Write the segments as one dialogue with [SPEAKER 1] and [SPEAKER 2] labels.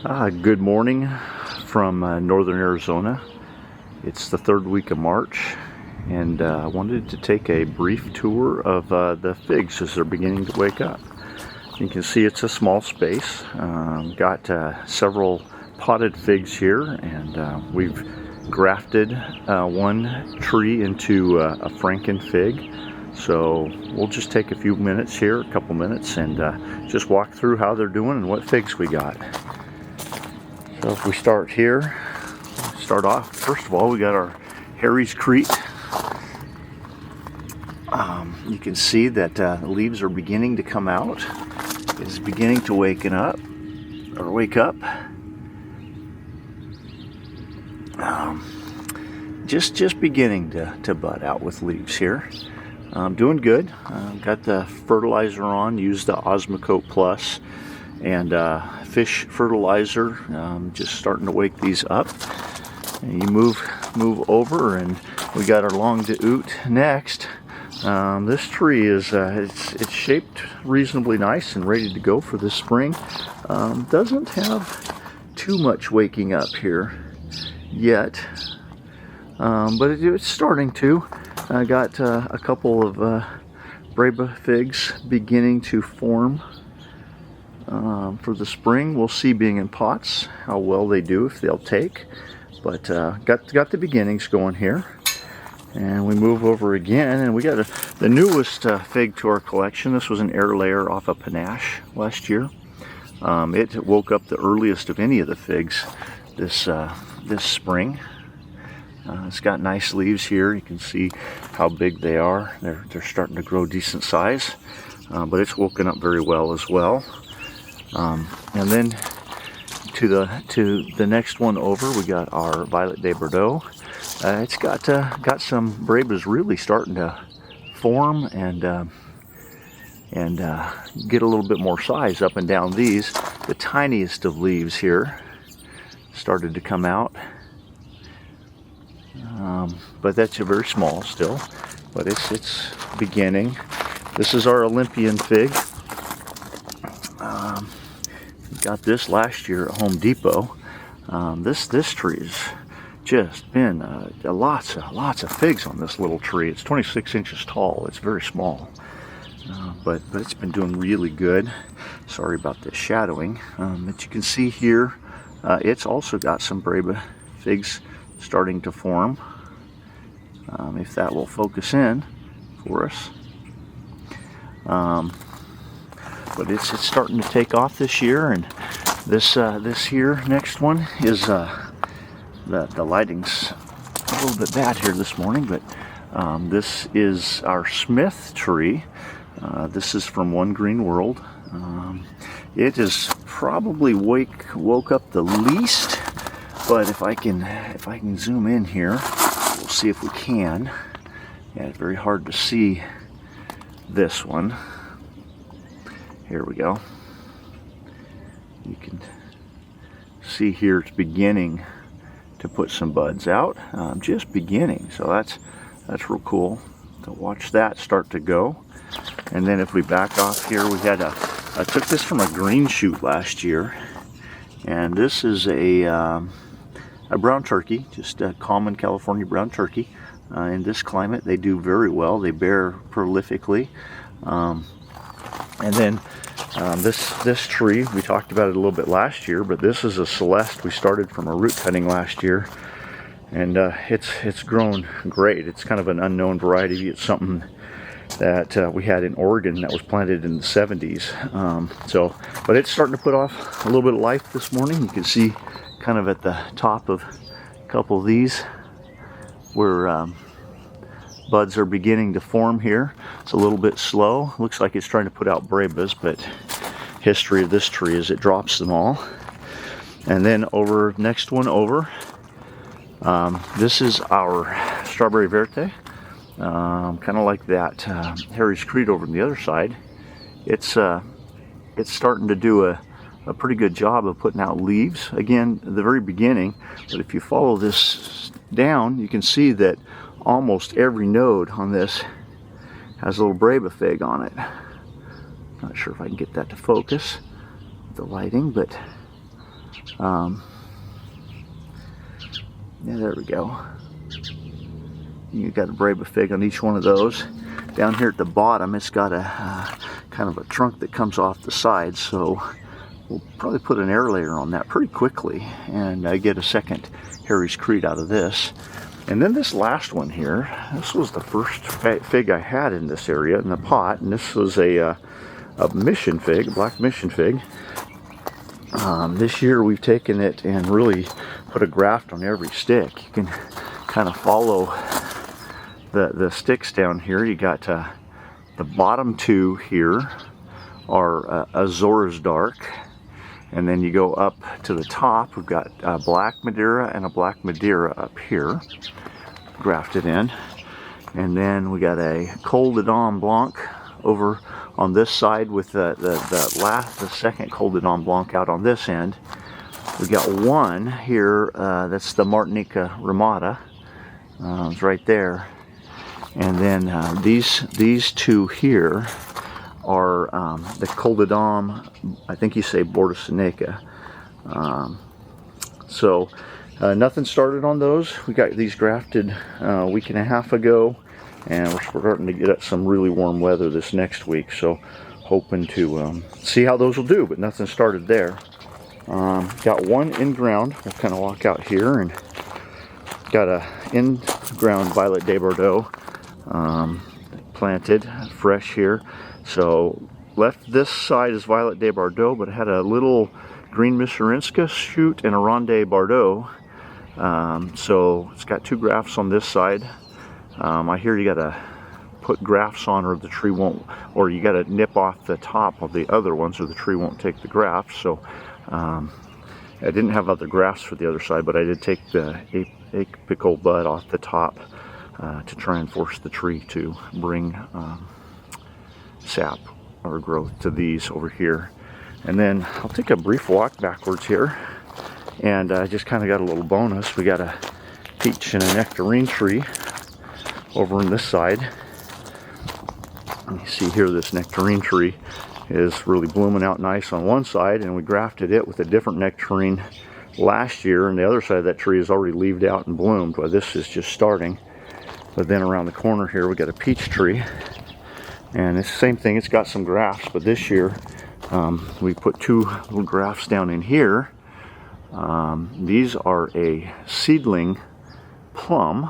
[SPEAKER 1] Good morning from northern Arizona. It's the third week of March, and I wanted to take a brief tour of the figs as they're beginning to wake up. You can see it's a small space. Got several potted figs here, and we've grafted one tree into a Franken fig. So we'll just take a few minutes here, a couple minutes, and just walk through how they're doing and what figs we got. So if we start here, start off, first of all, we got our Harry's Crete. You can see that the leaves are beginning to come out. It's beginning to wake up. Just beginning to bud out with leaves here. Doing good. Got the fertilizer on, used the Osmocote Plus and fish fertilizer, just starting to wake these up. And you move over, and we got our Longue d'Août next. This tree is it's shaped reasonably nice and ready to go for this spring. Doesn't have too much waking up here yet, but it's starting to. I got a couple of Breba figs beginning to form for the spring. We'll see, being in pots, how well they do, if they'll take. But got the beginnings going here. And we move over again, and we got the newest fig to our collection. This was an air layer off of Panache last year. It woke up the earliest of any of the figs this spring. It's got nice leaves here. You can see how big they are. They're starting to grow decent size, but it's woken up very well as well. And then to the next one over, we got our Violet de Bordeaux. It's got some Brebas really starting to form and get a little bit more size up and down these. The tiniest of leaves here started to come out. But that's very small still, but it's beginning. This is our Olympian fig. Got this last year at Home Depot. This tree has just been lots of figs on this little tree. It's 26 inches tall. It's very small, but it's been doing really good. Sorry about the shadowing. But you can see here, it's also got some Breba figs starting to form. If that will focus in for us. But it's starting to take off this year, and this here next one is the lighting's a little bit bad here this morning, but this is our Smith tree. This is from One Green World. It is probably woke up the least, but if I can zoom in here, we'll see if we can. Yeah, it's very hard to see this one. Here we go. You can see here it's beginning to put some buds out. Just beginning, so that's real cool to watch that start to go. And then if we back off here, we had I took this from a green shoot last year, and this is a brown turkey, just a common California brown turkey. In this climate, they do very well. They bear prolifically. And then this tree, we talked about it a little bit last year, but this is a Celeste. We started from a root cutting last year, and it's grown great. It's kind of an unknown variety. It's something that we had in Oregon that was planted in the 70s. But it's starting to put off a little bit of life this morning. You can see kind of at the top of a couple of these where buds are beginning to form here. It's a little bit slow. Looks like it's trying to put out Brebas, but history of this tree is it drops them all. And then over, next one over, this is our Strawberry Verte. Kind of like that Harry's Crete over on the other side. It's starting to do a pretty good job of putting out leaves. Again, at the very beginning, but if you follow this down, you can see that almost every node on this has a little Breba fig on it. Not sure if I can get that to focus, the lighting, but Yeah, there we go. You got a Breba fig on each one of those. Down here at the bottom, it's got a kind of a trunk that comes off the side, so we'll probably put an air layer on that pretty quickly and get a second Harry's Creed out of this. And then this last one here, this was the first fig I had in this area in the pot, and this was a mission fig, a black mission fig. This year we've taken it and really put a graft on every stick. You can kind of follow the sticks down here. You got the bottom two here are Azores Dark, and then you go up to the top. We've got Black Madeira and a Black Madeira up here grafted in, and then we got a Col de Dame Blanc over on this side with the second Col de Dame Blanc out on this end. We got one here that's the Martinica Ramada. It's right there. And then these two here are the Col de Dame, I think you say Bordeseneca. So nothing started on those. We got these grafted a week and a half ago, and we're starting to get some really warm weather this next week. So hoping to see how those will do, but nothing started there. Got one in ground. We'll kind of walk out here, and got a in ground Violet de Bordeaux. Planted fresh here. So left this side is Violet de Bordeaux, but it had a little green Misorinska shoot and a Ronde Bordeaux. So it's got two grafts on this side. I hear you gotta put grafts on or the tree won't, or you gotta nip off the top of the other ones or the tree won't take the grafts. So I didn't have other grafts for the other side, but I did take the apical bud off the top to try and force the tree to bring sap or growth to these over here. And then I'll take a brief walk backwards here, and I just kind of got a little bonus. We got a peach and a nectarine tree over on this side. You see here, this nectarine tree is really blooming out nice on one side, and we grafted it with a different nectarine last year, and the other side of that tree is already leaved out and bloomed, while this is just starting. But then around the corner here we got a peach tree, and it's the same thing. It's got some grafts, but this year we put two little grafts down in here. These are a seedling plum.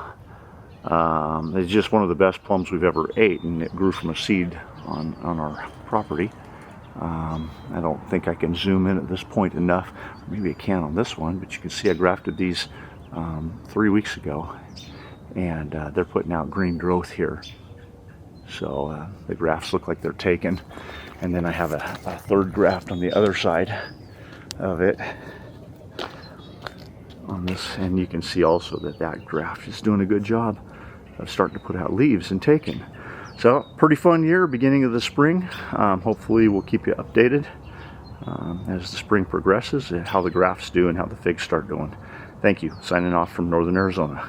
[SPEAKER 1] It's just one of the best plums we've ever ate, and it grew from a seed on our property. I don't think I can zoom in at this point enough. Maybe I can on this one, but you can see I grafted these 3 weeks ago, and they're putting out green growth here. So the grafts look like they're taken. And then I have a third graft on the other side of it on this, and you can see also that graft is doing a good job of starting to put out leaves and taking. So pretty fun year, beginning of the spring. Hopefully we'll keep you updated as the spring progresses, and how the grafts do and how the figs start doing. Thank you. Signing off from Northern Arizona.